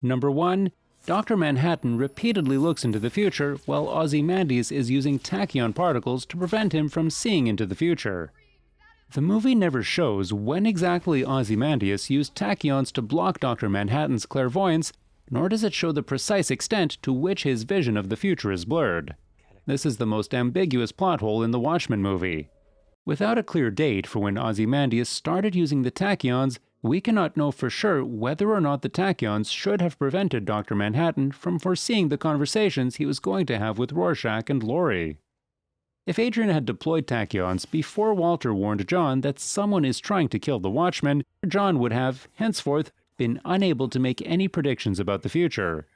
Number 1. Dr. Manhattan repeatedly looks into the future while Ozymandias is using tachyon particles to prevent him from seeing into the future. The movie never shows when exactly Ozymandias used tachyons to block Dr. Manhattan's clairvoyance, nor does it show the precise extent to which his vision of the future is blurred. This is the most ambiguous plot hole in the Watchmen movie. Without a clear date for when Ozymandias started using the tachyons, we cannot know for sure whether or not the tachyons should have prevented Dr. Manhattan from foreseeing the conversations he was going to have with Rorschach and Laurie. If Adrian had deployed tachyons before Walter warned John that someone is trying to kill the Watchmen, John would have, henceforth, been unable to make any predictions about the future.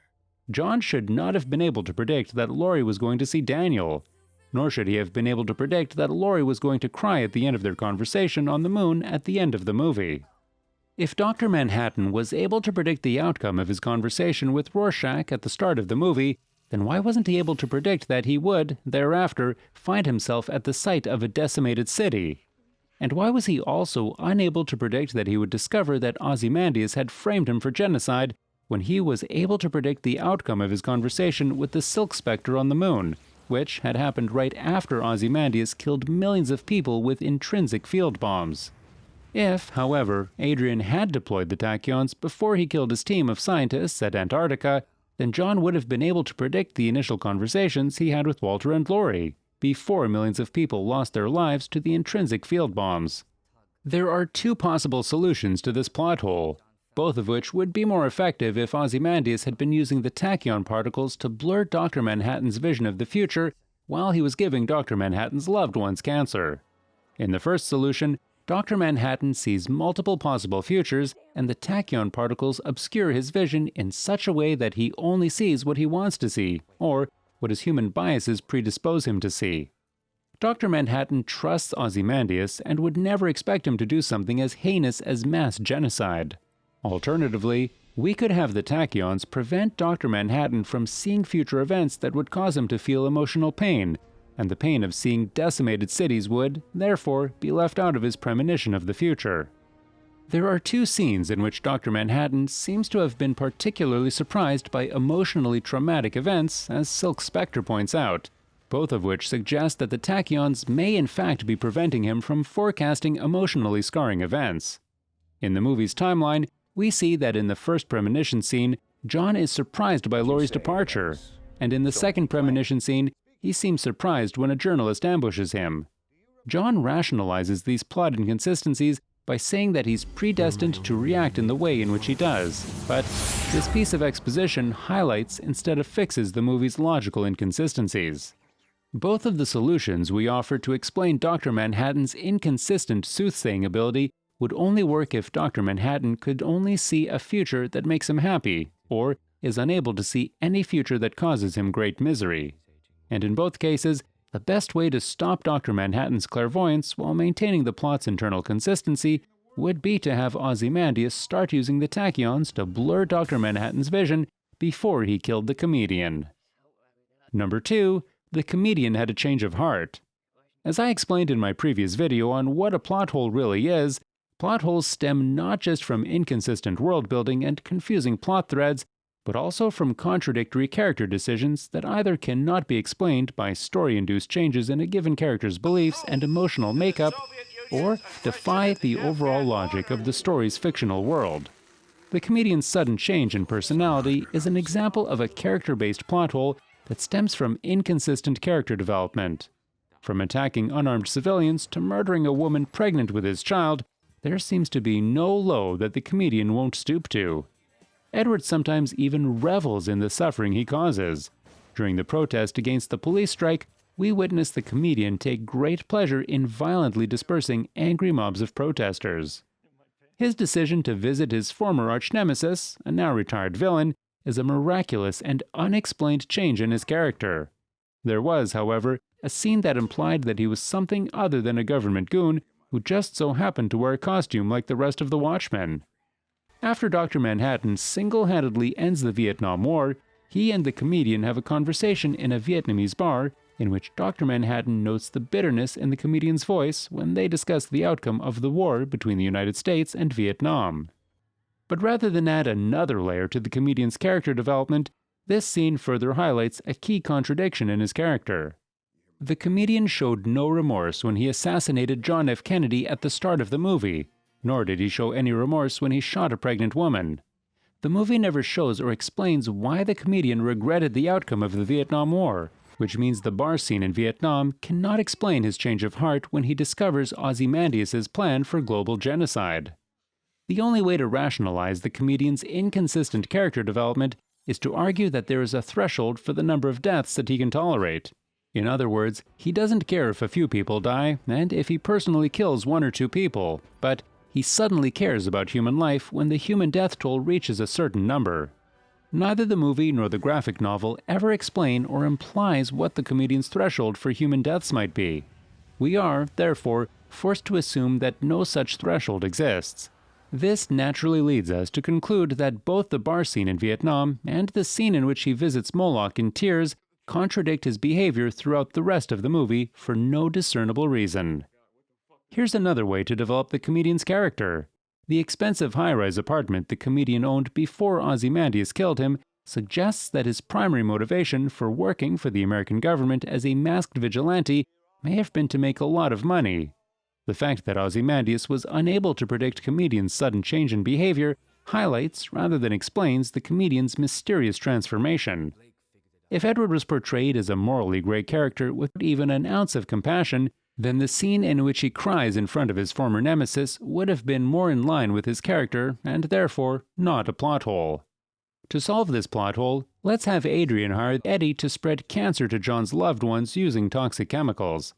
John should not have been able to predict that Laurie was going to see Daniel, nor should he have been able to predict that Laurie was going to cry at the end of their conversation on the moon at the end of the movie. If Dr. Manhattan was able to predict the outcome of his conversation with Rorschach at the start of the movie, then why wasn't he able to predict that he would, thereafter, find himself at the site of a decimated city? And why was he also unable to predict that he would discover that Ozymandias had framed him for genocide when he was able to predict the outcome of his conversation with the Silk Spectre on the moon, which had happened right after Ozymandias killed millions of people with intrinsic field bombs? If, however, Adrian had deployed the tachyons before he killed his team of scientists at Antarctica, then John would have been able to predict the initial conversations he had with Walter and Laurie, before millions of people lost their lives to the intrinsic field bombs. There are two possible solutions to this plot hole, both of which would be more effective if Ozymandias had been using the tachyon particles to blur Dr. Manhattan's vision of the future while he was giving Dr. Manhattan's loved ones cancer. In the first solution, Dr. Manhattan sees multiple possible futures, and the tachyon particles obscure his vision in such a way that he only sees what he wants to see, or what his human biases predispose him to see. Dr. Manhattan trusts Ozymandias and would never expect him to do something as heinous as mass genocide. Alternatively, we could have the tachyons prevent Dr. Manhattan from seeing future events that would cause him to feel emotional pain, and the pain of seeing decimated cities would, therefore, be left out of his premonition of the future. There are two scenes in which Dr. Manhattan seems to have been particularly surprised by emotionally traumatic events, as Silk Spectre points out, both of which suggest that the tachyons may in fact be preventing him from forecasting emotionally scarring events. In the movie's timeline, we see that in the first premonition scene, John is surprised by Laurie's departure, and in the second premonition scene, he seems surprised when a journalist ambushes him. John rationalizes these plot inconsistencies by saying that he's predestined to react in the way in which he does, but this piece of exposition highlights instead of fixes the movie's logical inconsistencies. Both of the solutions we offer to explain Dr. Manhattan's inconsistent soothsaying ability would only work if Dr. Manhattan could only see a future that makes him happy, or is unable to see any future that causes him great misery. And in both cases, the best way to stop Dr. Manhattan's clairvoyance while maintaining the plot's internal consistency would be to have Ozymandias start using the tachyons to blur Dr. Manhattan's vision before he killed the comedian. Number 2. The comedian had a change of heart. As I explained in my previous video on what a plot hole really is, plot holes stem not just from inconsistent world building and confusing plot threads, but also from contradictory character decisions that either cannot be explained by story-induced changes in a given character's beliefs and emotional makeup, or defy the overall logic of the story's fictional world. The comedian's sudden change in personality is an example of a character-based plot hole that stems from inconsistent character development. From attacking unarmed civilians to murdering a woman pregnant with his child, there seems to be no low that the comedian won't stoop to. Edward sometimes even revels in the suffering he causes. During the protest against the police strike, we witness the comedian take great pleasure in violently dispersing angry mobs of protesters. His decision to visit his former arch-nemesis, a now-retired villain, is a miraculous and unexplained change in his character. There was, however, a scene that implied that he was something other than a government goon who just so happened to wear a costume like the rest of the Watchmen. After Dr. Manhattan single-handedly ends the Vietnam War, he and the comedian have a conversation in a Vietnamese bar in which Dr. Manhattan notes the bitterness in the comedian's voice when they discuss the outcome of the war between the United States and Vietnam. But rather than add another layer to the comedian's character development, this scene further highlights a key contradiction in his character. The comedian showed no remorse when he assassinated John F. Kennedy at the start of the movie, nor did he show any remorse when he shot a pregnant woman. The movie never shows or explains why the comedian regretted the outcome of the Vietnam War, which means the bar scene in Vietnam cannot explain his change of heart when he discovers Ozymandias' plan for global genocide. The only way to rationalize the comedian's inconsistent character development is to argue that there is a threshold for the number of deaths that he can tolerate. In other words, he doesn't care if a few people die, and if he personally kills 1 or 2 people, but he suddenly cares about human life when the human death toll reaches a certain number. Neither the movie nor the graphic novel ever explain or implies what the comedian's threshold for human deaths might be. We are, therefore, forced to assume that no such threshold exists. This naturally leads us to conclude that both the bar scene in Vietnam and the scene in which he visits Moloch in tears contradict his behavior throughout the rest of the movie for no discernible reason. Here's another way to develop the comedian's character. The expensive high-rise apartment the comedian owned before Ozymandias killed him suggests that his primary motivation for working for the American government as a masked vigilante may have been to make a lot of money. The fact that Ozymandias was unable to predict comedian's sudden change in behavior highlights, rather than explains, the comedian's mysterious transformation. If Edward was portrayed as a morally gray character with even an ounce of compassion, then the scene in which he cries in front of his former nemesis would have been more in line with his character and therefore not a plot hole. To solve this plot hole, let's have Adrian hire Eddie to spread cancer to John's loved ones using toxic chemicals.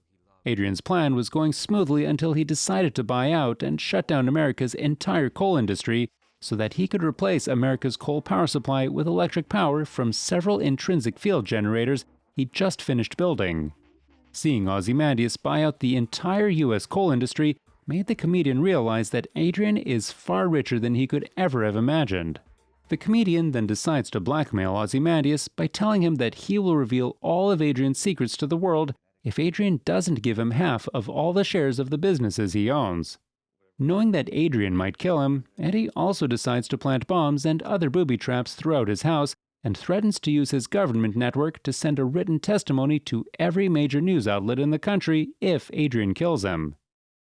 Adrian's plan was going smoothly until he decided to buy out and shut down America's entire coal industry so that he could replace America's coal power supply with electric power from several intrinsic field generators he just finished building. Seeing Ozymandias buy out the entire U.S. coal industry made the comedian realize that Adrian is far richer than he could ever have imagined. The comedian then decides to blackmail Ozymandias by telling him that he will reveal all of Adrian's secrets to the world if Adrian doesn't give him half of all the shares of the businesses he owns. Knowing that Adrian might kill him, Eddie also decides to plant bombs and other booby traps throughout his house and threatens to use his government network to send a written testimony to every major news outlet in the country if Adrian kills him.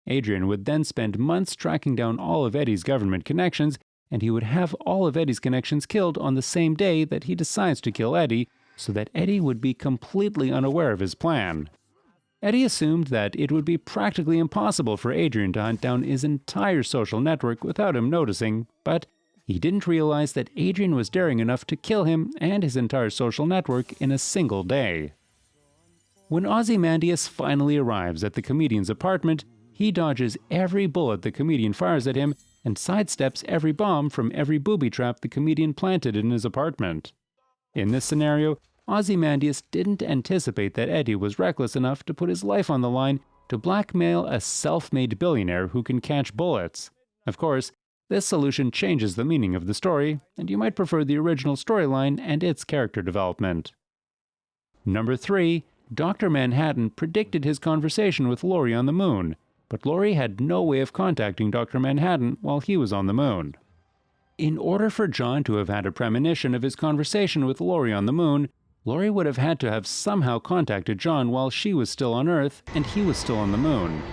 Adrian would then spend months tracking down all of Eddie's government connections, and he would have all of Eddie's connections killed on the same day that he decides to kill Eddie, so that Eddie would be completely unaware of his plan. Eddie assumed that it would be practically impossible for Adrian to hunt down his entire social network without him noticing, but he didn't realize that Adrian was daring enough to kill him and his entire social network in a single day. When Ozymandias finally arrives at the comedian's apartment, he dodges every bullet the comedian fires at him and sidesteps every bomb from every booby trap the comedian planted in his apartment. In this scenario, Ozymandias didn't anticipate that Eddie was reckless enough to put his life on the line to blackmail a self-made billionaire who can catch bullets. Of course, this solution changes the meaning of the story, and you might prefer the original storyline and its character development. Number 3. Dr. Manhattan predicted his conversation with Laurie on the moon, but Laurie had no way of contacting Dr. Manhattan while he was on the moon. In order for John to have had a premonition of his conversation with Laurie on the moon, Laurie would have had to have somehow contacted John while she was still on Earth and he was still on the moon.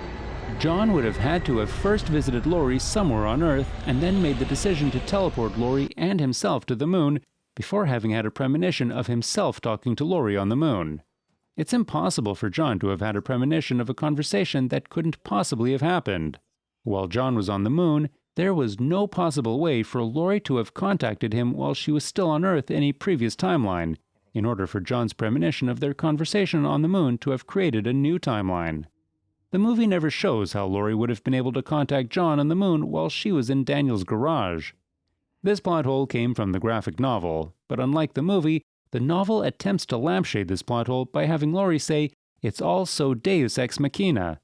John would have had to have first visited Laurie somewhere on Earth and then made the decision to teleport Laurie and himself to the moon before having had a premonition of himself talking to Laurie on the moon. It's impossible for John to have had a premonition of a conversation that couldn't possibly have happened. While John was on the moon, there was no possible way for Laurie to have contacted him while she was still on Earth in a previous timeline, in order for John's premonition of their conversation on the moon to have created a new timeline. The movie never shows how Laurie would have been able to contact John on the moon while she was in Daniel's garage. This plot hole came from the graphic novel, but unlike the movie, the novel attempts to lampshade this plot hole by having Laurie say, "It's all so deus ex machina."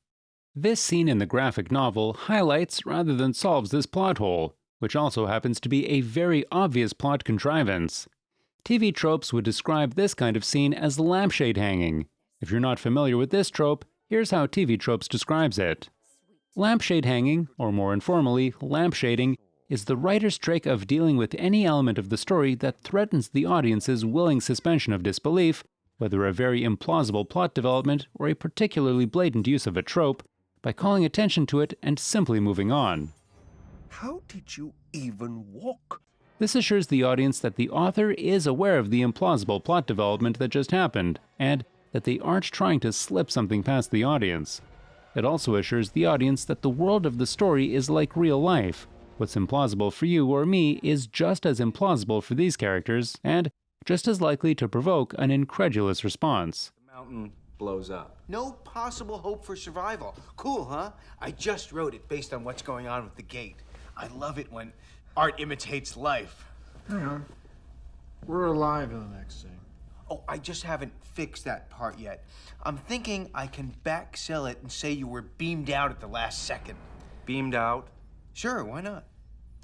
This scene in the graphic novel highlights rather than solves this plot hole, which also happens to be a very obvious plot contrivance. TV tropes would describe this kind of scene as lampshade hanging. If you're not familiar with this trope, here's how TV tropes describes it. Lampshade hanging, or more informally, lampshading, is the writer's trick of dealing with any element of the story that threatens the audience's willing suspension of disbelief, whether a very implausible plot development or a particularly blatant use of a trope, by calling attention to it and simply moving on. How did you even walk? This assures the audience that the author is aware of the implausible plot development that just happened, and that they aren't trying to slip something past the audience. It also assures the audience that the world of the story is like real life. What's implausible for you or me is just as implausible for these characters, and just as likely to provoke an incredulous response. The mountain blows up. No possible hope for survival. Cool, huh? I just wrote it based on what's going on with the gate. I love it when art imitates life. Hang on. We're alive in the next scene. Oh, I just haven't fixed that part yet. I'm thinking I can back sell it and say you were beamed out at the last second. Beamed out? Sure, why not?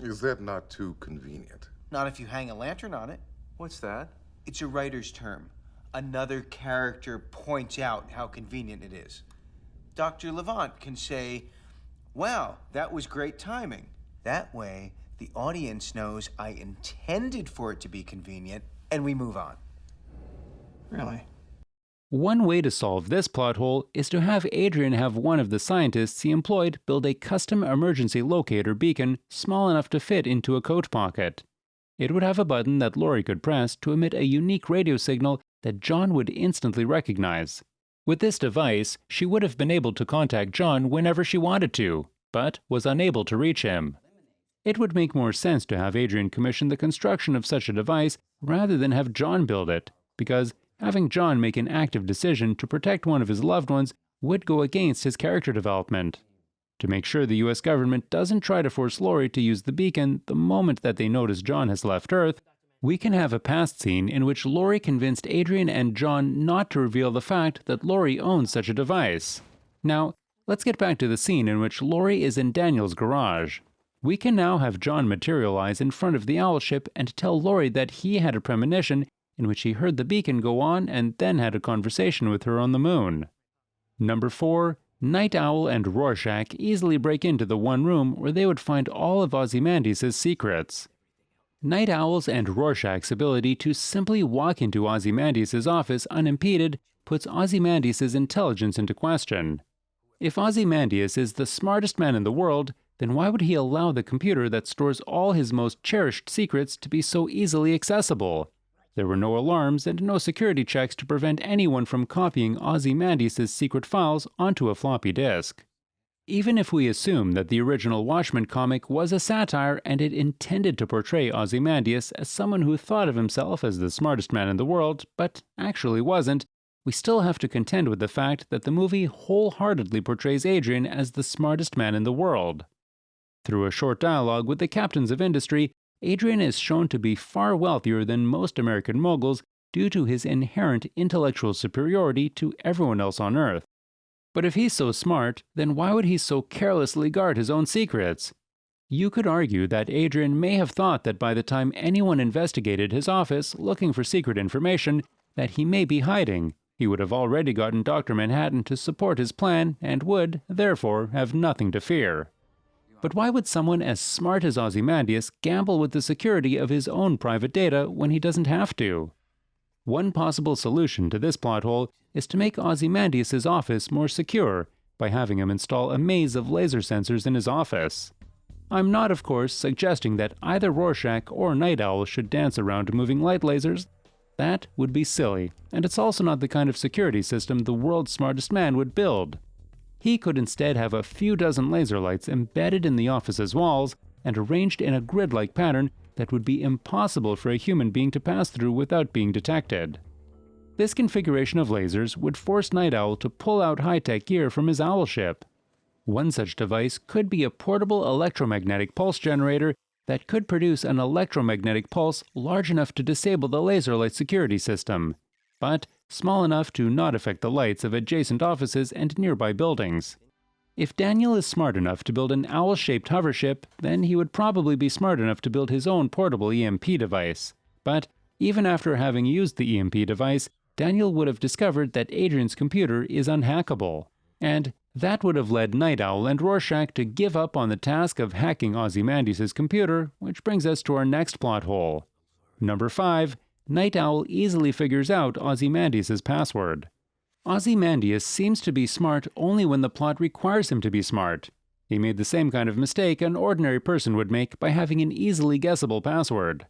Is that not too convenient? Not if you hang a lantern on it. What's that? It's a writer's term. Another character points out how convenient it is. Dr. Levant can say, "Wow, that was great timing." That way, the audience knows I intended for it to be convenient, and we move on. Really? One way to solve this plot hole is to have Adrian have one of the scientists he employed build a custom emergency locator beacon small enough to fit into a coat pocket. It would have a button that Laurie could press to emit a unique radio signal that John would instantly recognize. With this device, she would have been able to contact John whenever she wanted to, but was unable to reach him. It would make more sense to have Adrian commission the construction of such a device rather than have John build it, because having John make an active decision to protect one of his loved ones would go against his character development. To make sure the US government doesn't try to force Laurie to use the beacon the moment that they notice John has left Earth, we can have a past scene in which Laurie convinced Adrian and John not to reveal the fact that Laurie owns such a device. Now, let's get back to the scene in which Laurie is in Daniel's garage. We can now have John materialize in front of the owl ship and tell Laurie that he had a premonition in which he heard the beacon go on and then had a conversation with her on the moon. Number 4. Night Owl and Rorschach easily break into the one room where they would find all of Ozymandias' secrets. Night Owl's and Rorschach's ability to simply walk into Ozymandias' office unimpeded puts Ozymandias' intelligence into question. If Ozymandias is the smartest man in the world, then why would he allow the computer that stores all his most cherished secrets to be so easily accessible? There were no alarms and no security checks to prevent anyone from copying Ozymandias' secret files onto a floppy disk. Even if we assume that the original Watchmen comic was a satire and it intended to portray Ozymandias as someone who thought of himself as the smartest man in the world, but actually wasn't, we still have to contend with the fact that the movie wholeheartedly portrays Adrian as the smartest man in the world. Through a short dialogue with the captains of industry, Adrian is shown to be far wealthier than most American moguls due to his inherent intellectual superiority to everyone else on Earth. But if he's so smart, then why would he so carelessly guard his own secrets? You could argue that Adrian may have thought that by the time anyone investigated his office looking for secret information that he may be hiding, he would have already gotten Dr. Manhattan to support his plan and would, therefore, have nothing to fear. But why would someone as smart as Ozymandias gamble with the security of his own private data when he doesn't have to? One possible solution to this plot hole is to make Ozymandias' office more secure by having him install a maze of laser sensors in his office. I'm not, of course, suggesting that either Rorschach or Night Owl should dance around moving light lasers. That would be silly, and it's also not the kind of security system the world's smartest man would build. He could instead have a few dozen laser lights embedded in the office's walls and arranged in a grid-like pattern that would be impossible for a human being to pass through without being detected. This configuration of lasers would force Night Owl to pull out high-tech gear from his owl ship. One such device could be a portable electromagnetic pulse generator that could produce an electromagnetic pulse large enough to disable the laser light security system, but small enough to not affect the lights of adjacent offices and nearby buildings. If Daniel is smart enough to build an owl-shaped hover ship, then he would probably be smart enough to build his own portable EMP device. But even after having used the EMP device, Daniel would have discovered that Adrian's computer is unhackable. And That would have led Night Owl and Rorschach to give up on the task of hacking Ozymandias' computer, which brings us to our next plot hole. Number 5. Night Owl easily figures out Ozymandias' password. Ozymandias seems to be smart only when the plot requires him to be smart. He made the same kind of mistake an ordinary person would make by having an easily guessable password.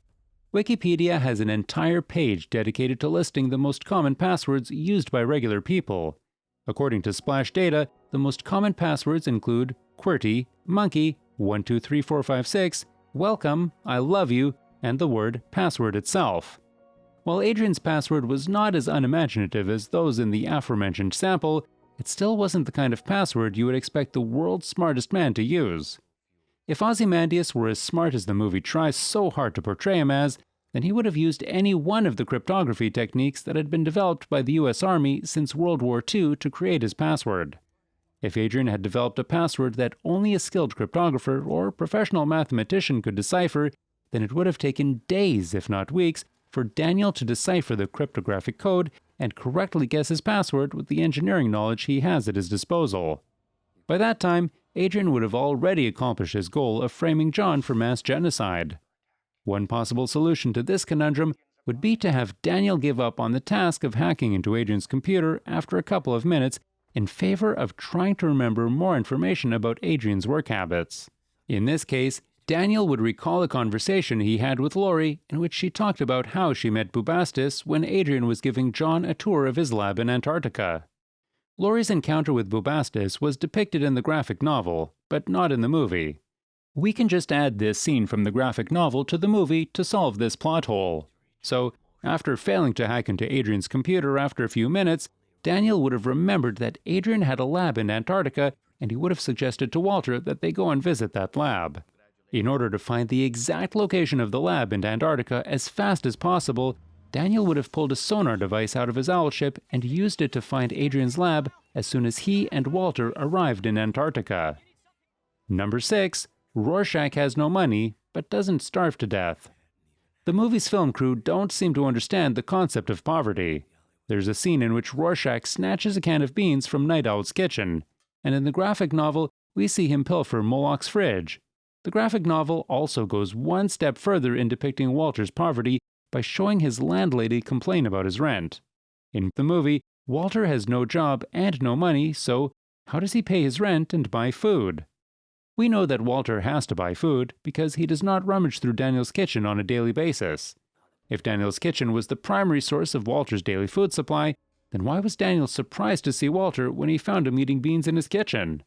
Wikipedia has an entire page dedicated to listing the most common passwords used by regular people. According to Splash Data, the most common passwords include QWERTY, monkey, 123456, welcome, I love you, and the word password itself. While Adrian's password was not as unimaginative as those in the aforementioned sample, it still wasn't the kind of password you would expect the world's smartest man to use. If Ozymandias were as smart as the movie tries so hard to portray him as, then he would have used any one of the cryptography techniques that had been developed by the US Army since World War II to create his password. If Adrian had developed a password that only a skilled cryptographer or professional mathematician could decipher, then it would have taken days, if not weeks, for Daniel to decipher the cryptographic code and correctly guess his password with the engineering knowledge he has at his disposal. By that time, Adrian would have already accomplished his goal of framing John for mass genocide. One possible solution to this conundrum would be to have Daniel give up on the task of hacking into Adrian's computer after a couple of minutes in favor of trying to remember more information about Adrian's work habits. In this case, Daniel would recall a conversation he had with Laurie in which she talked about how she met Bubastis when Adrian was giving John a tour of his lab in Antarctica. Laurie's encounter with Bubastis was depicted in the graphic novel, but not in the movie. We can just add this scene from the graphic novel to the movie to solve this plot hole. So, after failing to hack into Adrian's computer after a few minutes, Daniel would have remembered that Adrian had a lab in Antarctica, and he would have suggested to Walter that they go and visit that lab. In order to find the exact location of the lab in Antarctica as fast as possible, Daniel would have pulled a sonar device out of his owl ship and used it to find Adrian's lab as soon as he and Walter arrived in Antarctica. Number 6. Rorschach has no money, but doesn't starve to death. The movie's film crew don't seem to understand the concept of poverty. There's a scene in which Rorschach snatches a can of beans from Night Owl's kitchen, and in the graphic novel, we see him pilfer Moloch's fridge. The graphic novel also goes one step further in depicting Walter's poverty by showing his landlady complain about his rent. In the movie, Walter has no job and no money, so how does he pay his rent and buy food? We know that Walter has to buy food because he does not rummage through Daniel's kitchen on a daily basis. If Daniel's kitchen was the primary source of Walter's daily food supply, then why was Daniel surprised to see Walter when he found him eating beans in his kitchen?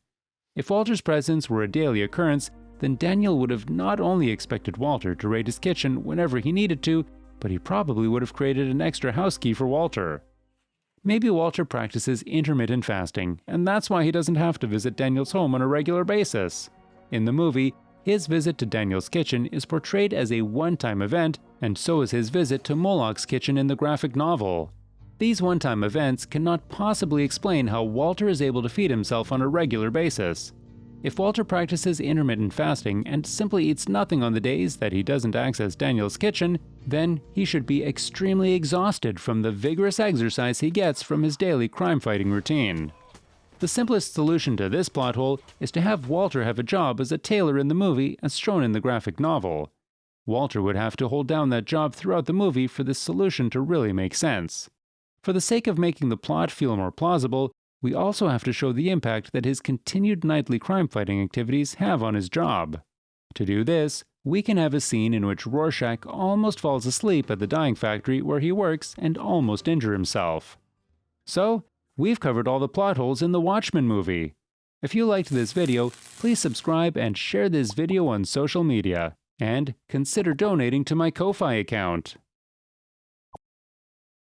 If Walter's presence were a daily occurrence, then Daniel would have not only expected Walter to raid his kitchen whenever he needed to, but he probably would have created an extra house key for Walter. Maybe Walter practices intermittent fasting, and that's why he doesn't have to visit Daniel's home on a regular basis. In the movie, his visit to Daniel's kitchen is portrayed as a one-time event, and so is his visit to Moloch's kitchen in the graphic novel. These one-time events cannot possibly explain how Walter is able to feed himself on a regular basis. If Walter practices intermittent fasting and simply eats nothing on the days that he doesn't access Daniel's kitchen, then he should be extremely exhausted from the vigorous exercise he gets from his daily crime-fighting routine. The simplest solution to this plot hole is to have Walter have a job as a tailor in the movie as shown in the graphic novel. Walter would have to hold down that job throughout the movie for this solution to really make sense. For the sake of making the plot feel more plausible, we also have to show the impact that his continued nightly crime-fighting activities have on his job. To do this, we can have a scene in which Rorschach almost falls asleep at the dyeing factory where he works and almost injures himself. So, we've covered all the plot holes in the Watchmen movie. If you liked this video, please subscribe and share this video on social media. And consider donating to my Ko-Fi account.